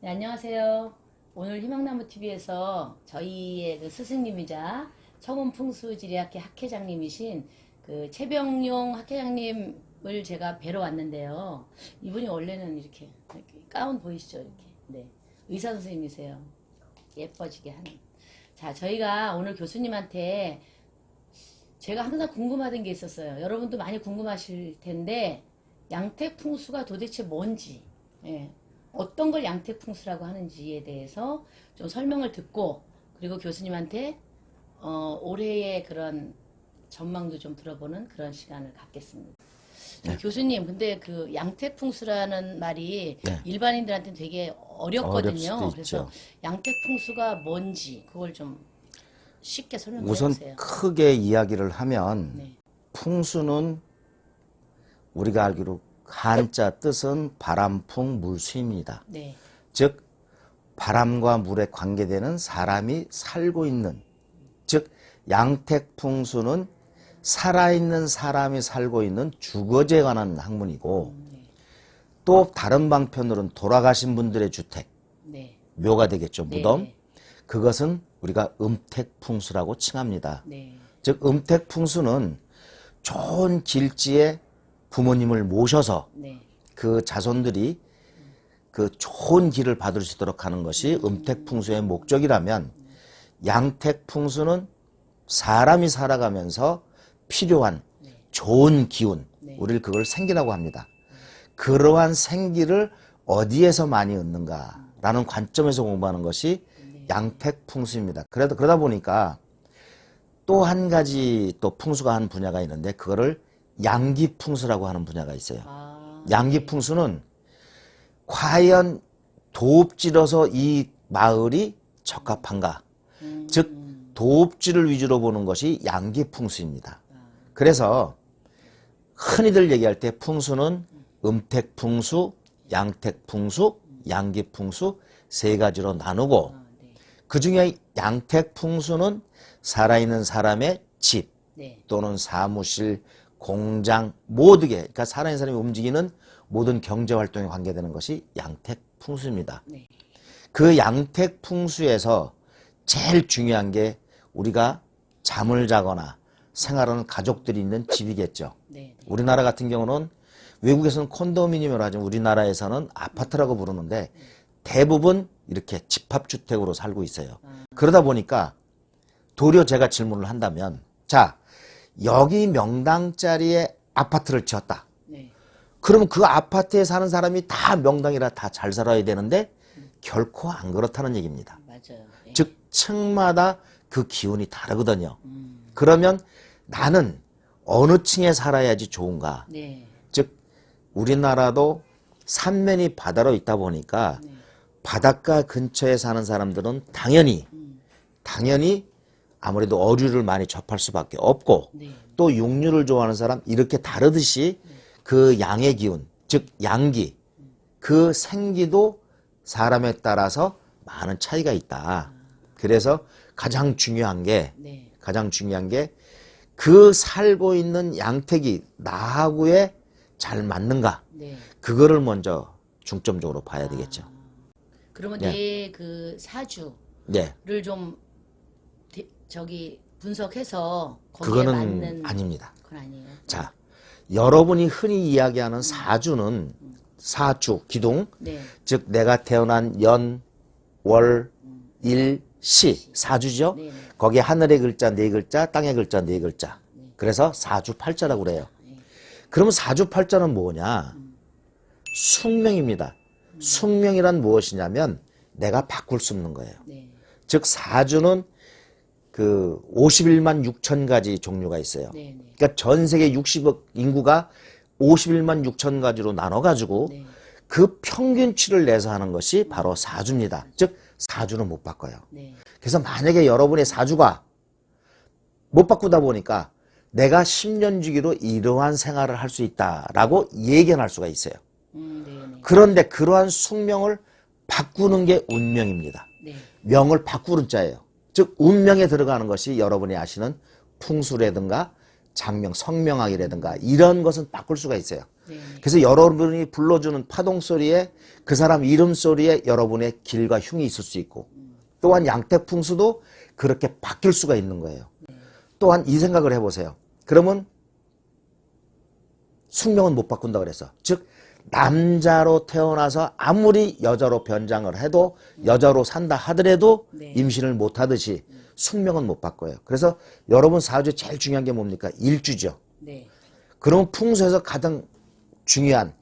네, 안녕하세요. 오늘 희망나무TV에서 저희의 그 스승님이자 청운풍수지리학회 학회장님이신 그 최병용 학회장님을 제가 뵈러 왔는데요. 이분이 원래는 이렇게 가운 보이시죠? 이렇게. 네. 의사 선생님이세요. 예뻐지게 하는. 자, 저희가 오늘 교수님한테 제가 항상 궁금하던 게 있었어요. 여러분도 많이 궁금하실 텐데, 양택풍수가 도대체 뭔지, 예, 어떤 걸 양택풍수라고 하는지에 대해서 좀 설명을 듣고, 그리고 교수님한테 올해의 그런 전망도 좀 들어보는 그런 시간을 갖겠습니다. 네. 교수님, 근데 그 양택풍수라는 말이 네. 일반인들한테는 되게 어렵거든요. 어렵을 수도 그래서 있죠. 양택풍수가 뭔지 그걸 좀 쉽게 설명해 우선 주세요. 크게 이야기를 하면 네. 풍수는 우리가 알기로 한자 뜻은 바람풍 물수입니다. 네. 즉 바람과 물에 관계되는 사람이 살고 있는, 즉 양택풍수는 살아있는 사람이 살고 있는 주거지에 관한 학문이고, 네. 또 다른 방편으로는 돌아가신 분들의 주택, 네. 묘가 되겠죠, 무덤. 네. 그것은 우리가 음택풍수라고 칭합니다. 네. 즉 음택풍수는 좋은 길지에 부모님을 모셔서 네. 그 자손들이 그 좋은 길을 받을 수 있도록 하는 것이 음택풍수의 목적이라면, 양택풍수는 사람이 살아가면서 필요한 좋은 기운, 우리를 그걸 생기라고 합니다. 그러한 생기를 어디에서 많이 얻는가라는 관점에서 공부하는 것이 양택풍수입니다. 그러다 보니까 또 한 가지 또 풍수가 한 분야가 있는데, 그거를 양기풍수라고 하는 분야가 있어요. 양기풍수는 과연 도읍지로서 이 마을이 적합한가? 즉 도읍지를 위주로 보는 것이 양기풍수입니다. 그래서 흔히들 얘기할 때 풍수는 음택풍수, 양택풍수, 양기풍수 세 가지로 나누고, 그 중에 양택풍수는 살아있는 사람의 집 네. 또는 사무실, 공장 모두게, 그러니까 살아있는 사람이 움직이는 모든 경제활동에 관계되는 것이 양택풍수입니다. 네. 그 양택풍수에서 제일 중요한 게 우리가 잠을 자거나 생활하는 가족들이 있는 집이겠죠. 네. 우리나라 같은 경우는 외국에서는 콘도미니엄이라고 하지만 우리나라에서는 아파트라고 부르는데, 대부분 이렇게 집합주택으로 살고 있어요. 그러다 보니까 도리어 제가 질문을 한다면, 자, 여기 명당짜리에 아파트를 지었다. 네. 그러면 그 아파트에 사는 사람이 다 명당이라 다 잘 살아야 되는데 결코 안 그렇다는 얘기입니다. 맞아요. 네. 즉 층마다 그 기운이 다르거든요. 그러면 나는 어느 층에 살아야지 좋은가? 네. 즉 우리나라도 삼면이 바다로 있다 보니까 바닷가 근처에 사는 사람들은 당연히 아무래도 어류를 많이 접할 수밖에 없고, 네. 또 육류를 좋아하는 사람, 이렇게 다르듯이 그 양의 기운, 즉 양기, 그 생기도 사람에 따라서 많은 차이가 있다. 그래서 가장 중요한 게 그 살고 있는 양택이 나하고에 잘 맞는가, 네. 그거를 먼저 중점적으로 봐야 되겠죠. 그러면 네. 내 그 사주를 네, 좀 분석해서 거기에 그거는 맞는 아닙니다. 그건 아니에요. 자, 여러분이 흔히 이야기하는 사주는 사주, 기둥, 네. 즉 내가 태어난 연, 월, 일, 시, 사주죠. 네. 거기에 하늘의 글자 4글자, 땅의 글자 4글자. 그래서 사주팔자라고 그래요. 그러면 사주팔자는 뭐냐? 숙명입니다. 숙명이란 무엇이냐면 내가 바꿀 수 없는 거예요. 네. 즉 사주는 그 51만 6천 가지 종류가 있어요. 네. 네. 그러니까 전 세계 60억 인구가 51만 6천 가지로 나눠가지고 네. 그 평균치를 내서 하는 것이 바로 사주입니다. 즉 사주는 못 바꿔요. 네. 그래서 만약에 여러분의 사주가 못 바꾸다 보니까 내가 10년 주기로 이러한 생활을 할 수 있다라고 예견할 수가 있어요. 네. 그런데 그러한 숙명을 바꾸는 게 운명입니다. 네. 명을 바꾸는 자예요. 즉 운명에 들어가는 것이 여러분이 아시는 풍수라든가 장명, 성명학이라든가 이런 것은 바꿀 수가 있어요. 네. 그래서 여러분이 불러주는 파동 소리에 그 사람 이름 소리에 여러분의 길과 흉이 있을 수 있고 또한 양떼풍수도 그렇게 바뀔 수가 있는 거예요. 또한 이 생각을 해보세요. 그러면 숙명은 못 바꾼다 그랬어. 즉 남자로 태어나서 아무리 여자로 변장을 해도 여자로 산다 하더라도 네. 임신을 못 하듯이 숙명은 못 바꿔요. 그래서 여러분 사주에 제일 중요한 게 뭡니까? 일주죠. 네. 그럼 풍수에서 가장 중요한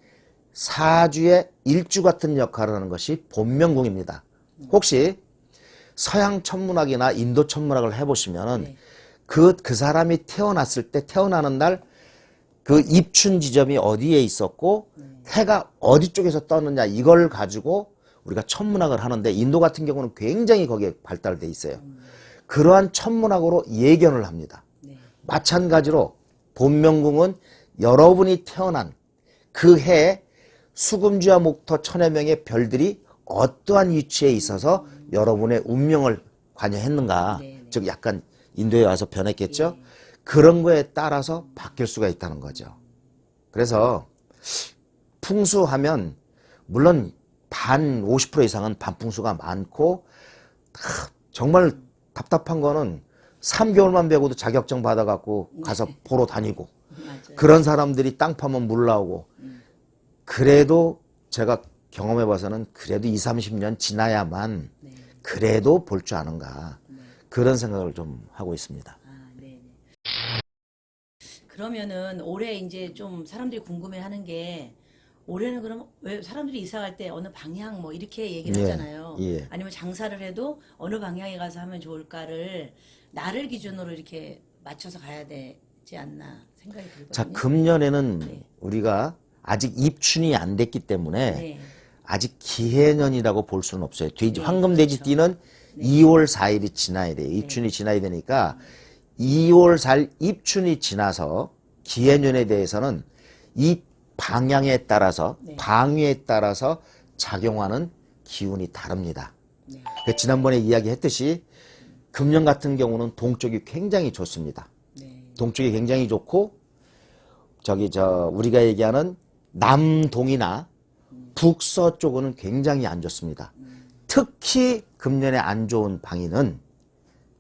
사주의 일주 같은 역할을 하는 것이 본명궁입니다. 혹시 서양 천문학이나 인도 천문학을 해보시면은 네. 그 사람이 태어났을 때 태어나는 날 그 입춘 지점이 어디에 있었고 해가 어디 쪽에서 떴느냐 이걸 가지고 우리가 천문학을 하는데 인도 같은 경우는 굉장히 거기에 발달돼 있어요. 그러한 천문학으로 예견을 합니다. 네. 마찬가지로 본명궁은 여러분이 태어난 그 해에 수금주와 목토 천여 명의 별들이 어떠한 위치에 있어서 여러분의 운명을 관여했는가. 네. 즉 약간 인도에 와서 변했겠죠. 그런 거에 따라서 바뀔 수가 있다는 거죠. 그래서 풍수하면 물론 반 50% 이상은 반풍수가 많고 정말 답답한 거는 3개월만 배고도 자격증 받아갖고 가서 보러 다니고 맞아요. 그런 사람들이 땅 파면 물 나오고 그래도 제가 경험해 봐서는 그래도 20, 30년 지나야만 네. 그래도 볼 줄 아는가 그런 생각을 좀 하고 있습니다. 아, 네. 그러면은 올해 이제 좀 사람들이 궁금해하는 게 올해는 그럼 왜 사람들이 이사 갈 때 어느 방향 뭐 이렇게 얘기를 예, 하잖아요. 예. 아니면 장사를 해도 어느 방향에 가서 하면 좋을까를 나를 기준으로 이렇게 맞춰서 가야 되지 않나 생각이 들거든요. 자, 금년에는 네. 우리가 아직 입춘이 안 됐기 때문에 네. 아직 기해년이라고 볼 수는 없어요. 돼지, 네, 황금돼지띠는 2월 4일이 지나야 돼요. 입춘이 지나야 되니까 2월 4일 입춘이 지나서 기해년에 대해서는 이 방향에 따라서 방위에 따라서 작용하는 기운이 다릅니다. 네. 지난번에 이야기했듯이 금년 같은 경우는 동쪽이 굉장히 좋습니다. 네. 동쪽이 굉장히 좋고 우리가 얘기하는 남동이나 북서쪽은 굉장히 안 좋습니다. 특히 금년에 안 좋은 방위는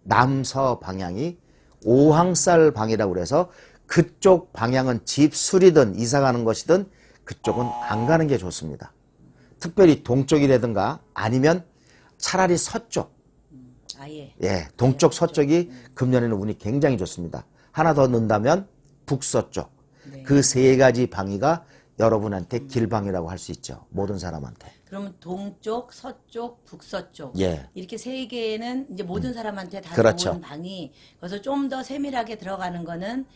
남서 방향이 오항살 방이라고 그래서 그쪽 방향은 집 수리든 이사 가는 것이든 그쪽은 안 가는 게 좋습니다. 특별히 동쪽이라든가 아니면 차라리 서쪽, 아예. 예, 동쪽 서쪽이 금년에는 운이 굉장히 좋습니다. 하나 더 넣는다면 북서쪽. 네. 그 세 가지 방위가 여러분한테 길방이라고 할 수 있죠. 모든 사람한테. 그러면 동쪽, 서쪽, 북서쪽 예. 이렇게 세 개는 이제 모든 사람한테 다 그렇죠. 좋은 방이 그래서 좀 더 세밀하게 들어가는 거는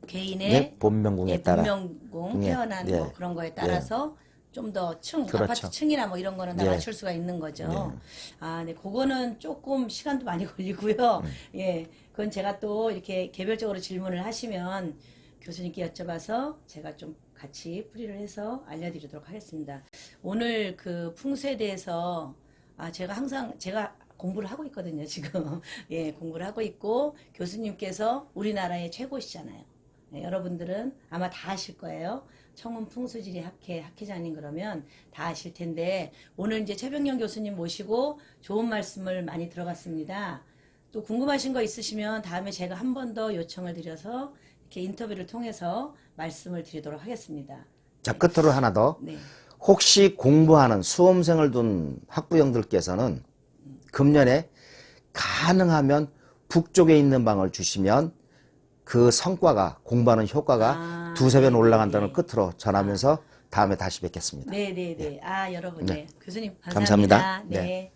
개인의 예, 본명궁에 따라. 본명궁 예, 태어난 예, 뭐 그런 거에 따라서 좀 더 그렇죠. 아파트 층이나 뭐 이런 거는 다 예. 맞출 수가 있는 거죠. 아, 네, 그거는 조금 시간도 많이 걸리고요. 예, 그건 제가 또 이렇게 개별적으로 질문을 하시면 교수님께 여쭤봐서 제가 좀 같이 풀이를 해서 알려드리도록 하겠습니다. 오늘 그 풍수에 대해서 제가 항상 제가 공부를 하고 있거든요, 지금. 예, 공부를 하고 있고 교수님께서 우리나라의 최고시잖아요. 네, 여러분들은 아마 다 아실 거예요. 청운 풍수지리 학회장님 그러면 다 아실 텐데 오늘 이제 최병영 교수님 모시고 좋은 말씀을 많이 들어봤습니다. 또 궁금하신 거 있으시면 다음에 제가 한 번 더 요청을 드려서 이렇게 인터뷰를 통해서 말씀을 드리도록 하겠습니다. 자, 끝으로 하나 더. 네. 혹시 공부하는 수험생을 둔 학부형들께서는 금년에 가능하면 북쪽에 있는 방을 주시면 그 성과가 공부하는 효과가 두세 배는 올라간다는 끝으로 전하면서 다음에 다시 뵙겠습니다. 네네네. 여러분, 네. 교수님 감사합니다. 감사합니다. 네. 네.